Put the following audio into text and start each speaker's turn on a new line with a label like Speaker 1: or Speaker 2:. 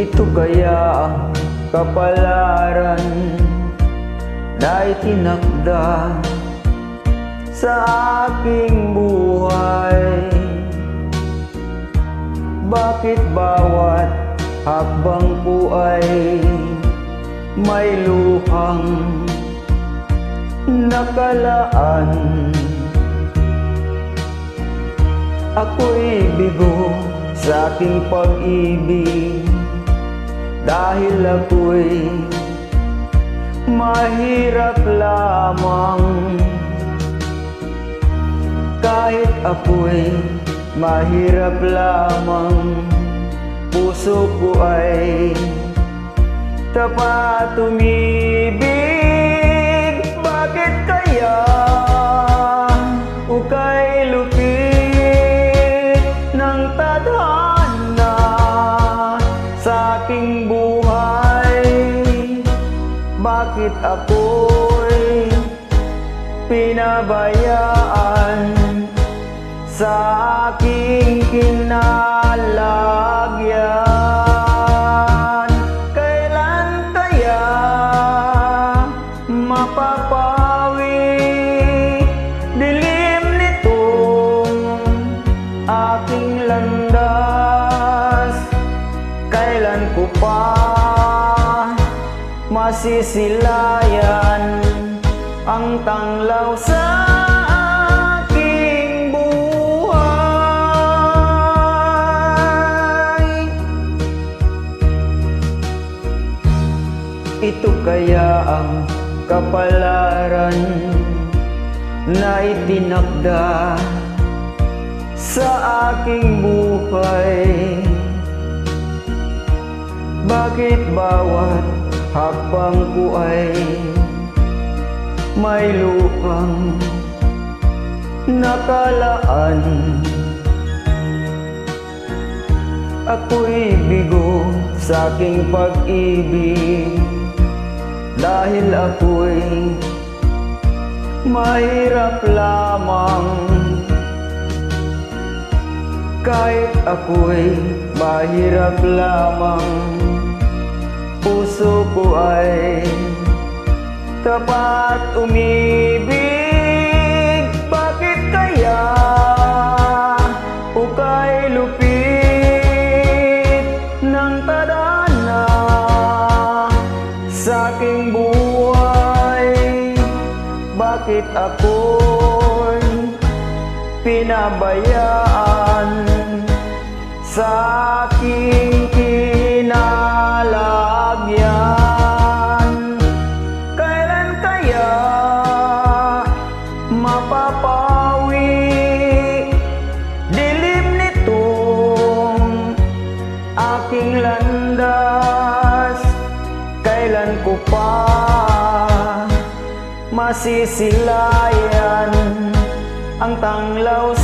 Speaker 1: Ito kaya ang kapalaran na itinakda sa aking buhay? Bakit bawat hakbang ko ay may luhang nakalaan? Ako'y bigo sa aking pag-ibig dahil ako'y mahirap lamang. Kahit ako'y mahirap lamang, puso ko ay tapat umibig. Bakit kaya ukay lupit ng tadhana sa aking buhay? Bakit ako'y pinabayaan sa aking kinalagyan? Kailan kaya mapapawi dilim nitong aking landas? Kailan ko pa masisilayan ang tanglaw sa aking buhay? Ito kaya ang kapalaran na itinakda sa aking buhay? Bakit bawat hakbang ko ay may luhang nakalaan? Ako'y bigo sa aking pag-ibig dahil ako'y mahirap lamang. Kahit ako'y mahirap lamang, puso ko ay tapat umibig. Bakit kaya ukay lupit ng tadhana sa aking buhay? Bakit ako'y pinabayaan sa aking kinalagyan? Kailan kaya mapapawi dilim nitong aking landas? Kailan ko pa masisilayan ang tanglaw